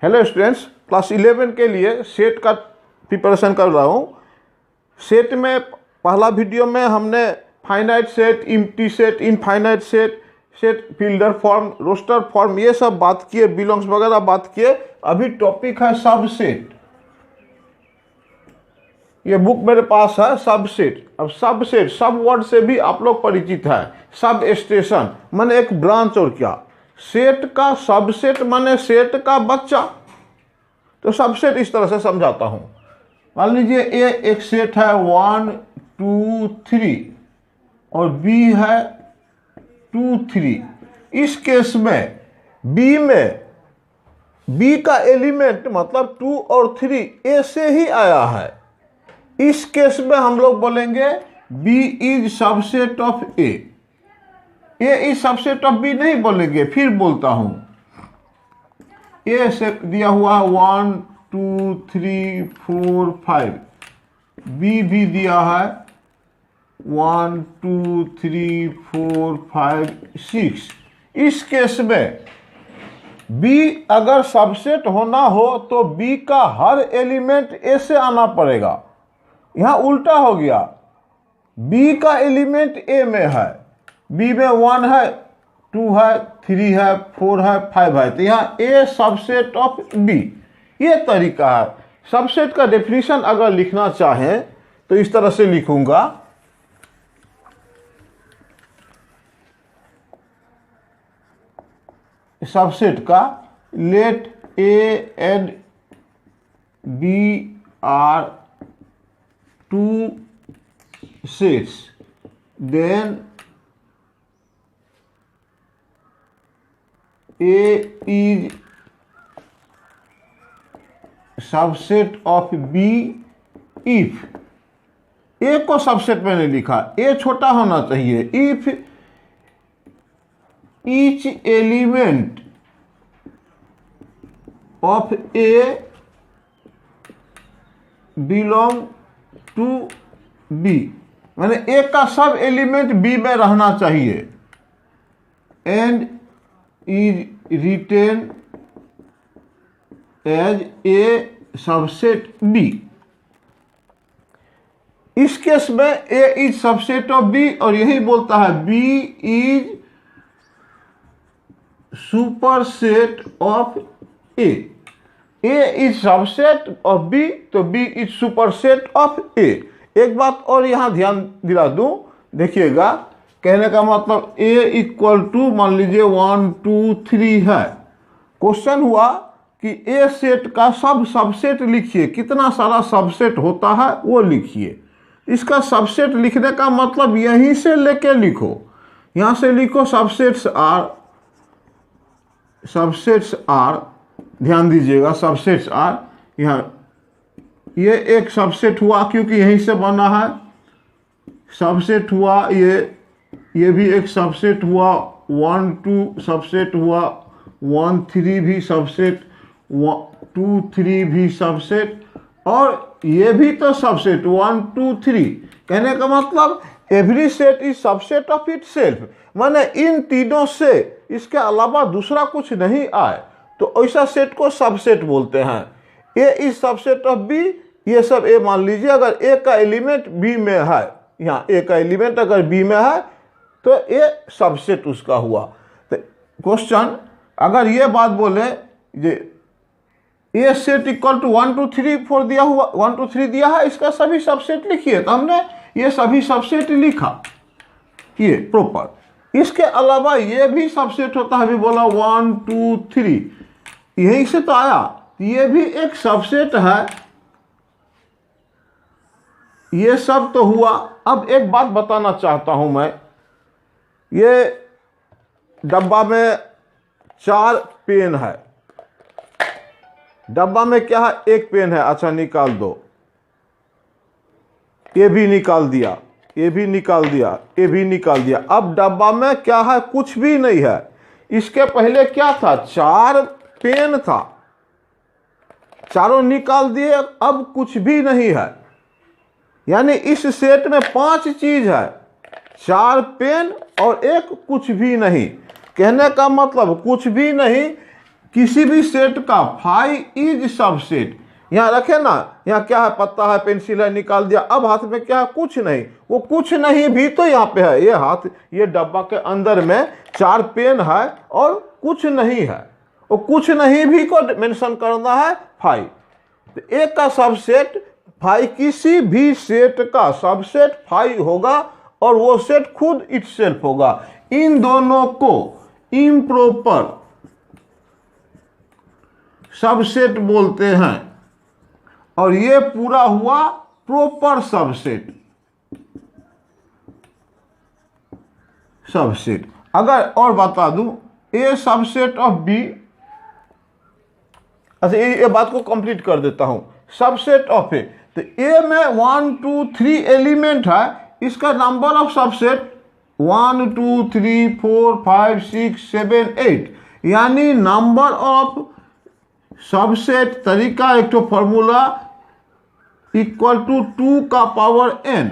Hello students, class 11 के लिए set का प्रिपरेशन कर रहा हूँ। सेट में पहला वीडियो में हमने finite set, empty set, infinite set, set builder form, roster form, ये सब बात किए, बिलोंग्स वगैरह बात किए। अभी टॉपिक है सबसेट। ये बुक मेरे पास है सबसेट। अब सबसेट सब वर्ड से भी आप लोग परिचित है। सब स्टेशन माने एक ब्रांच, और क्या सेट का सबसेट माने सेट का बच्चा। तो सबसेट इस तरह से समझाता हूं। मान लीजिए ए एक सेट है 1 2 3 और बी है 2 3। इस केस में बी का एलिमेंट मतलब 2 और 3 ए से ही आया है। इस केस में हम लोग बोलेंगे B is subset of A is subset of B नहीं बोलेंगे। फिर बोलता हूं ए से दिया हुआ 1 2 3 4 5, बी भी दिया है 1 2 3 4 5 6। इस केस में बी अगर सबसेट होना हो तो बी का हर एलिमेंट ए से आना पड़ेगा। यहां उल्टा हो गया, बी का एलिमेंट ए में है, बी में 1 है, 2 है, 3 है, 4 है, 5 है, तो यहाँ ए सबसेट ऑफ बी। ये तरीका है। सबसेट का डेफिनेशन अगर लिखना चाहें तो इस तरह से लिखूंगा, सबसेट का let A and B are two sets, then A is subset of B if A को सबसेट मैंने लिखा, A छोटा होना चाहिए। if each element of A belong to B, मैंने ए का सब एलिमेंट बी में रहना चाहिए। And is written as A subset B. इस केस में A is subset of B और यही बोलता है B is superset of A is subset of B, तो B is superset of A. एक बात और यहां ध्यान दिला दूं, देखिएगा, कहने का मतलब ए इक्वल टू मान लीजिए 1 2 3 है। क्वेश्चन हुआ कि ए सेट का सब सबसेट लिखिए, कितना सारा सबसेट होता है वो लिखिए। इसका सबसेट लिखने का मतलब यहीं से लेके लिखो, यहां से लिखो सबसेट्स आर, ध्यान दीजिएगा, सबसेट्स आर। यहाँ ये एक सबसेट हुआ क्योंकि यहीं से बना है, सबसेट हुआ। ये भी एक सबसेट हुआ, 1 2 सबसेट हुआ, 1 3 भी सबसेट, 2 3 भी सबसेट, और ये भी तो सबसेट 1 2 3। कहने का मतलब every set is subset of itself, माने इन तीनों से इसके अलावा दूसरा कुछ नहीं आए तो ऐसा सेट को सबसेट बोलते हैं। ए इज सबसेट ऑफ बी, ये सब ए मान लीजिए। अगर ए का एलिमेंट बी में है, यहाँ ए का एलिमेंट अगर बी में है तो ए सबसेट उसका हुआ। तो क्वेश्चन अगर ये बात बोले ये ए सेट इक्वल टू 1 2 3 4 दिया हुआ, 1 2 3 दिया है, इसका सभी सबसेट लिखिए, तो हमने ये सभी सबसेट लिखा, ये प्रॉपर। इसके अलावा ये भी सबसेट होता है, अभी बोला 1 2 3, यहीं से तो आया, ये भी एक सबसेट है। ये सब तो हुआ। अब एक बात बताना चाहता हूं मैं, ये डब्बा में 4 पेन है, डब्बा में क्या है, एक पेन है, अच्छा निकाल दो, ये भी निकाल दिया, ये भी निकाल दिया, ये भी निकाल दिया। अब डब्बा में क्या है, कुछ भी नहीं है। इसके पहले क्या था, 4 पेन था, चारों निकाल दिए, अब कुछ भी नहीं है। यानी इस सेट में 5 चीज है, 4 पेन और एक कुछ भी नहीं। कहने का मतलब कुछ भी नहीं, किसी भी सेट का फाई इज सबसेट। यहाँ रखे ना, यहाँ क्या है, पत्ता है, पेंसिल है, निकाल दिया। अब हाथ में क्या है, कुछ नहीं। वो कुछ नहीं भी तो यहाँ पे है, ये हाथ, ये डब्बा के अंदर में 4 पेन है और कुछ नहीं है। वो कुछ नहीं भी को मेंशन करना है फाई। तो एक का सबसेट फाई, किसी भी सेट का सबसेट फाई होगा और वो सेट खुद इटसेल्फ होगा। इन दोनों को इम्प्रॉपर सबसेट बोलते हैं और ये पूरा हुआ प्रॉपर सबसेट। अगर और बता दूं, ए सबसेट ऑफ बी, अच्छा ये बात को कंप्लीट कर देता हूं। सबसेट ऑफ ए, तो ए में 1 2 3 एलिमेंट है, इसका नंबर ऑफ सबसेट 1 2 3 4 5 6 7 8, यानी नंबर ऑफ सबसेट, तरीका एक तो फॉर्मूला इक्वल टू 2 का पावर n,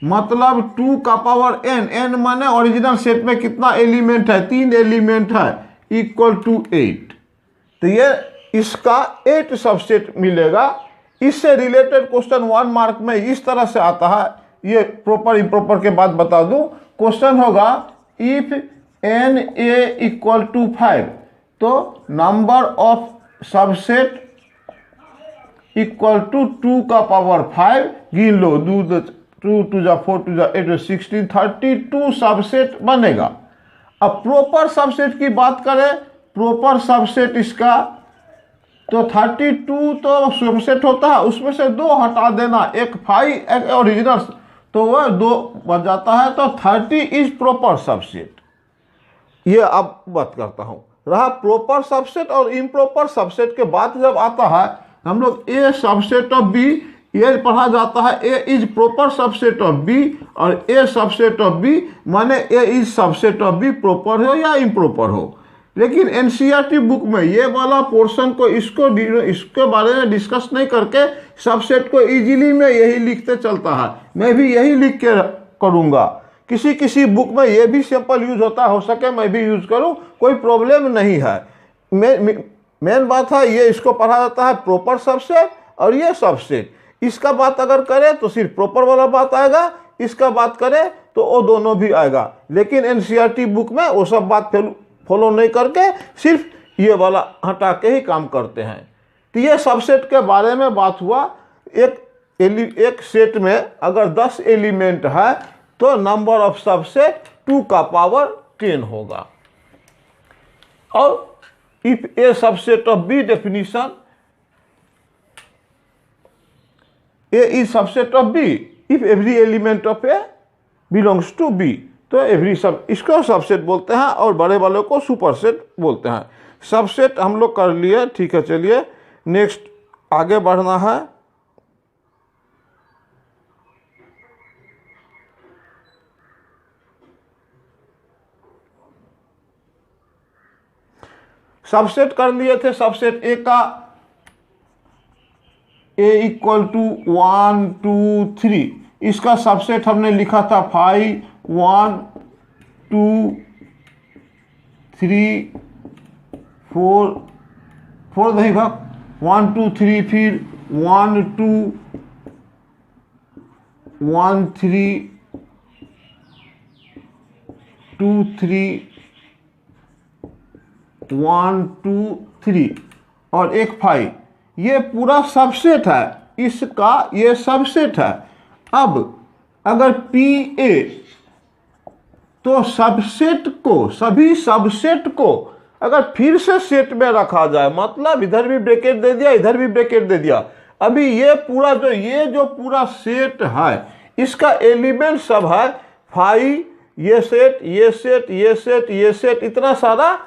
मतलब 2 का पावर n, n माने ओरिजिनल सेट में कितना एलिमेंट है, 3 एलिमेंट है, इक्वल टू 8। तो ये इसका 8 सबसेट मिलेगा। इससे रिलेटेड क्वेश्चन 1 मार्क में इस तरह से आता है, ये प्रॉपर इम्प्रॉपर के बाद बता दूं। क्वेश्चन होगा if n a equal to 5, तो number of subset equal to 2 का पावर 5, गिन लो, 2 2 जा 4 2 जा 8 16 32 सबसेट बनेगा। अब प्रॉपर सबसेट की बात करें, प्रॉपर सबसेट इसका तो 32 तो सबसेट होता है, उसमें से 2 हटा देना, एक फाई एक ओरिजिनल, तो वह 2 बच जाता है, तो 30 इज प्रॉपर सबसेट। ये अब बात करता हूं, रहा प्रॉपर सबसेट और इम्प्रॉपर सबसेट के बाद जब आता है हम लोग ए सबसेट ऑफ बी, ये पढ़ा जाता है A is proper subset of B, और ए सबसेट ऑफ बी माने A is subset of B proper हो या इम्प्रॉपर हो। लेकिन एनसीईआरटी बुक में ये वाला पोर्शन को इसके बारे में डिस्कस नहीं करके सबसेट को इजीली में यही लिखते चलता है। मैं भी यही लिख के करूँगा। किसी किसी बुक में ये भी सिंपल यूज होता है, हो सके मैं भी यूज करूँ, कोई प्रॉब्लम नहीं है। मेन बात है ये, इसको पढ़ा जाता है प्रॉपर सबसेट और ये सबसेट। इसका बात अगर करें तो सिर्फ प्रॉपर वाला बात आएगा, इसका बात करें तो वो दोनों भी आएगा। लेकिन एनसीईआरटी बुक में वो सब बात फॉलो नहीं करके सिर्फ ये वाला हटा के ही काम करते हैं। तो ये सबसेट के बारे में बात हुआ। एक सेट में अगर 10 एलिमेंट है तो नंबर ऑफ सबसेट 2 का पावर 10 होगा। और if A subset of B definition, A is subset of B if every element of A belongs to B, तो एवरी सब, इसको सबसेट बोलते हैं और बड़े वालों को सुपरसेट बोलते हैं। सबसेट हम लोग कर लिए, ठीक है। चलिए नेक्स्ट आगे बढ़ना है। सबसेट कर लिए थे, सबसेट ए का ए इक्वल टू 1 2 3, इसका सबसेट हमने लिखा था 5 1 2 3 4 नहीं भाग 1 2 3, फिर 1 2 1 3 2 3 1 2 3 और एक 5, ये पूरा सबसेट है। इसका ये सबसेट है। अब अगर पी ए, तो सबसेट को, सभी सबसेट को अगर फिर से सेट में रखा जाए, मतलब इधर भी ब्रैकेट दे दिया, इधर भी ब्रैकेट दे दिया, अभी ये पूरा जो पूरा सेट है, इसका एलिमेंट सब है 5, ये सेट, ये सेट, ये सेट, ये सेट, इतना सारा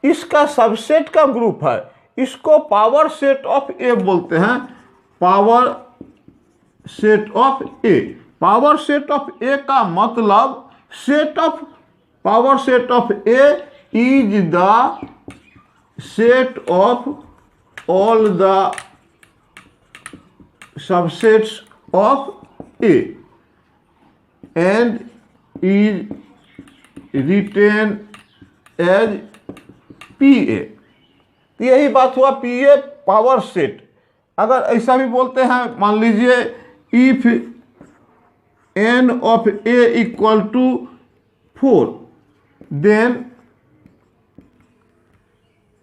इसका सबसेट का ग्रुप है। इसको पावर सेट ऑफ ए बोलते हैं, power set of A. Power set of A का मतलब set of, power set of A is the set of all the subsets of A and is written as P A. तो यही बात हुआ P A power set. अगर ऐसा भी बोलते हैं, मान लीजिए if N of A equal to 4 then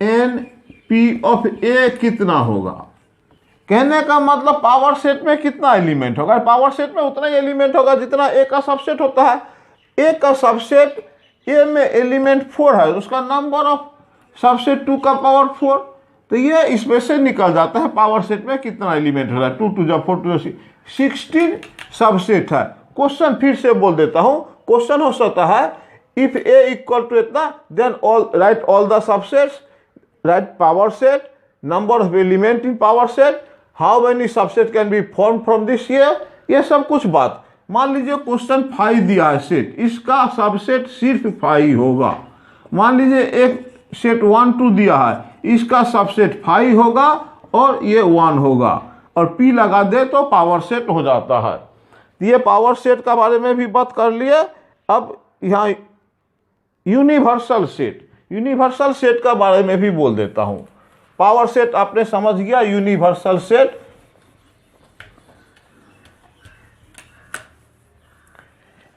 N P of A कितना होगा। कहने का मतलब पावर सेट में कितना एलिमेंट होगा, पावर सेट में उतना ही एलिमेंट होगा जितना ए का सबसेट होता है। ए का सबसेट ए में एलिमेंट 4 है, उसका नंबर ऑफ सबसेट 2 का पावर 4। तो ये इसमें से निकल जाता है पावर सेट में कितना एलिमेंट होगा। 2 2 जा 4 2 16 सबसेट है। क्वेश्चन फिर से बोल देता हूं, क्वेश्चन हो सकता है इफ ए इक्वल टू इतना then all right all the subsets, right power set, number of element in power set, how many subset can be form from this ये सब कुछ बात। मान लीजिए क्वेश्चन 5 दिया है सेट, इसका सबसेट सिर्फ 5 होगा। मान लीजिए एक सेट 1 2 दिया है, इसका सबसेट 5 होगा और ये 1 होगा, और पी लगा दे तो पावर सेट हो जाता है। ये पावर सेट का बारे में भी बात कर लिए। अब यहाँ यूनिवर्सल सेट का बारे में भी बोल देता हूं। पावर सेट आपने समझ गया, यूनिवर्सल सेट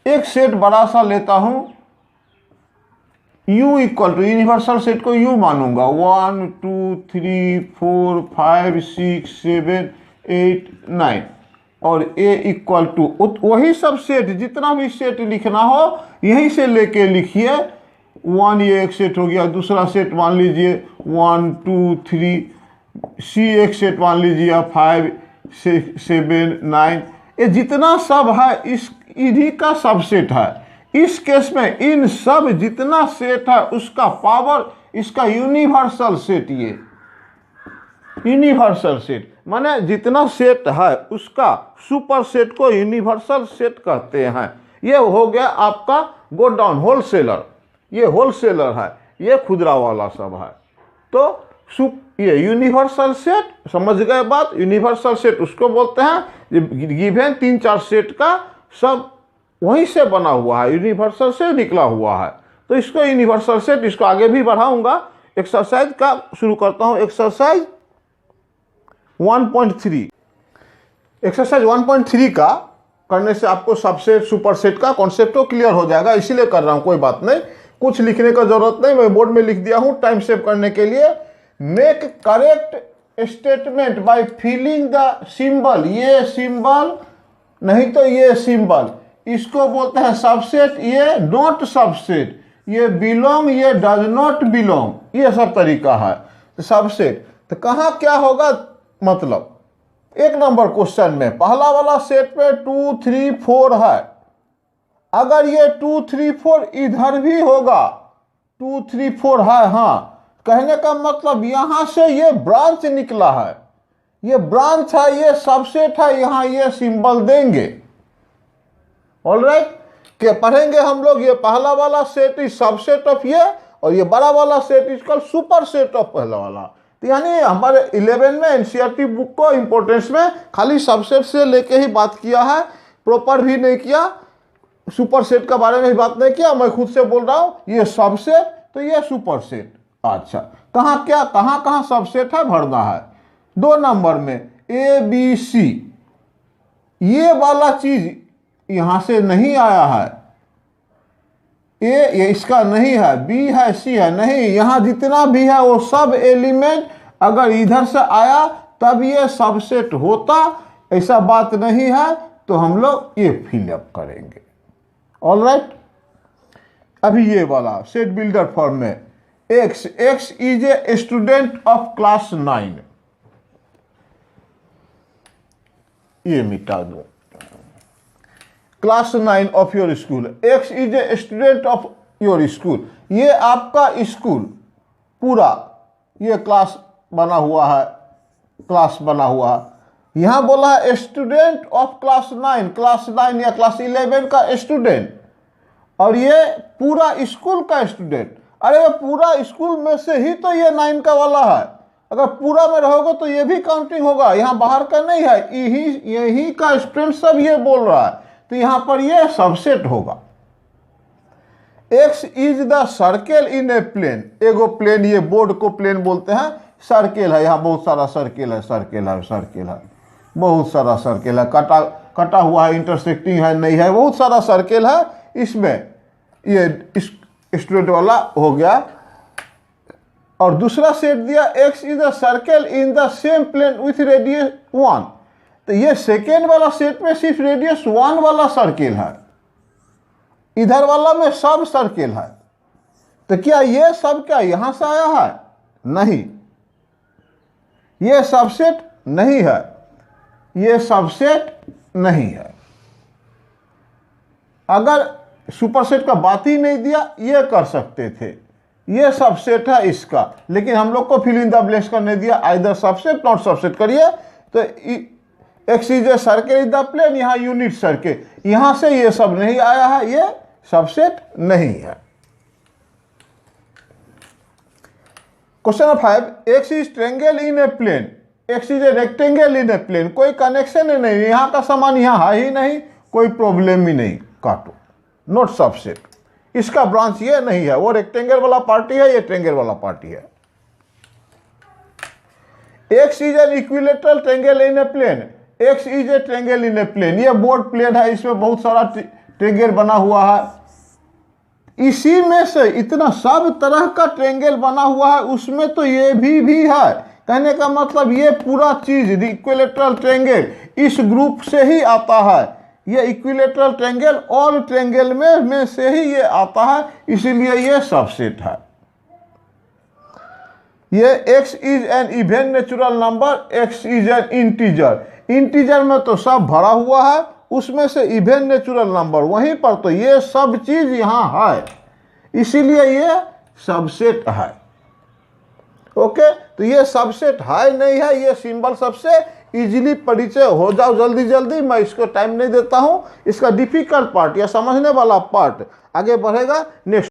एक सेट बड़ा सा लेता हूं, U equal to, universal set को U मानूंगा, 1 2 3 4 5 6 7 8 9 और A इक्वल टू वही सब सेट, जितना भी सेट लिखना हो यहीं से लेके लिखिए। 1 ये एक सेट हो गया, दूसरा सेट मान लीजिए 1 2 3, C एक सेट मान लीजिए 5 6 7 9, ये जितना सब है इस इन्हीं का सबसेट है। इस केस में इन सब जितना सेट है उसका पावर इसका यूनिवर्सल सेट। ये यूनिवर्सल सेट माने जितना सेट है उसका सुपर सेट को यूनिवर्सल सेट कहते हैं। ये हो गया आपका गो डाउन होलसेलर, ये होलसेलर है, ये खुदरा वाला सब है। तो ये यूनिवर्सल सेट, समझ गए बात। यूनिवर्सल सेट उसको बोलते हैं गिवन 3-4 सेट का सब वहीं से बना हुआ है, यूनिवर्सल से निकला हुआ है। तो इसको यूनिवर्सल सेट, इसको आगे भी बढ़ाऊंगा। एक्सरसाइज का शुरू करता हूं। एक्सरसाइज 1.3, एक्सरसाइज 1.3 का करने से आपको सबसेट सुपर सेट का कॉन्सेप्ट तो क्लियर हो जाएगा, इसीलिए कर रहा हूं, कोई बात नहीं। कुछ लिखने का जरूरत नहीं, मैं बोर्ड में लिख दिया हूं टाइम सेव करने के लिए। Make correct statement by filling the symbol, ये सिंबल नहीं तो ये सिंबल, इसको बोलते हैं सबसेट, ये नॉट सबसेट, ये बिलोंग, ये डज नॉट बिलोंग, ये सब तरीका है। तो सबसेट तो कहाँ क्या होगा, मतलब 1 नंबर क्वेश्चन में पहला वाला सेट पे 2 3 4 है। अगर ये 2 3 4 इधर भी होगा, 2 3 4 है, हाँ, कहने का मतलब यहां से ये ब्रांच निकला है, ये ब्रांच है, ये सबसेट है, यहां ये सिंबल देंगे। ऑलराइट, क्या पढ़ेंगे हम लोग, ये पहला वाला सेट इज सबसेट ऑफ ये, और ये बड़ा वाला set is called super set of पहला वाला। तो यानी हमारे 11 में एनसीईआरटी बुक को इंपॉर्टेंस में खाली सबसेट से लेके ही बात किया है, प्रॉपर भी नहीं किया, सुपर सेट का बारे में ही बात नहीं किया। मैं खुद से बोल रहा हूं ये सबसेट तो ये सुपर सेट। अच्छा, कहाँ क्या कहाँ सबसेट है भरना है। 2 नंबर में ABC, ये वाला चीज यहां से नहीं आया है, ये इसका नहीं है, B है C है, नहीं, यहां जितना भी है वो सब एलिमेंट अगर इधर से आया तब ये सबसेट होता, ऐसा बात नहीं है। तो हम लोग ये फिलअप करेंगे। ऑलराइट, अभी ये वाला सेट बिल्डर फॉर्म में X is a student of class 9, ये मिटा दो, class 9 of your school. X is a student of your school, ये आपका स्कूल पूरा, ये क्लास बना हुआ है, क्लास बना हुआ है। यहां बोला है स्टूडेंट ऑफ क्लास 9, क्लास 9 या क्लास 11 का स्टूडेंट, और ये पूरा स्कूल का स्टूडेंट। अरे पूरा स्कूल में से ही तो ये 9 का वाला है, अगर पूरा में रहोगे तो ये भी काउंटिंग होगा, यहाँ बाहर का नहीं है, यही का स्टूडेंट सब ये बोल रहा है, तो यहाँ पर ये सबसेट होगा। X is the circle in a plane, एगो प्लेन, ये बोर्ड को प्लेन बोलते हैं, सर्किल है, यहाँ बहुत सारा सर्किल है, सर्किल है, सर्किल है, बहुत सारा सर्किल है, कटा हुआ है, इंटरसेक्टिंग है, नहीं है, बहुत सारा सर्किल है इसमें। ये स्ट्रेट वाला हो गया। और दूसरा सेट दिया x is a circle in the same plane with radius 1। तो ये सेकेंड वाला सेट में सिर्फ रेडियस 1 वाला सर्किल है, इधर वाला में सब सर्किल है। तो क्या ये सब क्या यहां से आया है? नहीं, ये सबसेट नहीं है, ये सबसेट नहीं है। अगर सुपरसेट का बात ही नहीं दिया ये कर सकते थे, ये सबसेट है इसका, लेकिन हम लोग को फिल इन द ब्लैंक्स करने दिया, आइदर सबसेट नॉट सबसेट करिए। तो X is a circle in the plane, यहाँ यूनिट सर्कल, यहां से ये सब नहीं आया है, ये सबसेट नहीं है। Question 5, X is triangle in a plane, X is a rectangle in a plane, कोई कनेक्शन ही नहीं, यहाँ का समान यहाँ है ही नहीं, कोई प्रॉब्लम ही नहीं, काटो, नॉट सबसेट। इसका ब्रांच ये नहीं है, वो रेक्टेंगल वाला पार्टी है, ये ट्रायंगल वाला पार्टी है। X is an equilateral triangle in a plane, X is a triangle in a plane, ये बोर्ड प्लेन है, इसमें बहुत सारा ट्रायंगल बना हुआ है, इसी में से इतना सब तरह का ट्रायंगल बना हुआ है, उसमें तो ये भी है। कहने का मतलब ये पूरा चीज इक्विलेटरल ट्रायंगल इस ग्रुप से ही आता है, ये इक्विलेटरल ट्रायंगल ऑल ट्रायंगल में से ही ये आता है, इसीलिए ये सबसेट है। ये x is an even natural number, x is an integer, integer में तो सब भरा हुआ है, उसमें से इवन नेचुरल नंबर वहीं पर, तो ये सब चीज यहाँ है, इसीलिए ये सबसेट है। ओके, तो ये सबसेट है नहीं है, ये सिंबल सबसे इजीली परिचय हो जाओ जल्दी जल्दी, मैं इसको टाइम नहीं देता हूं। इसका डिफिकल्ट पार्ट या समझने वाला पार्ट आगे बढ़ेगा नेक्स्ट।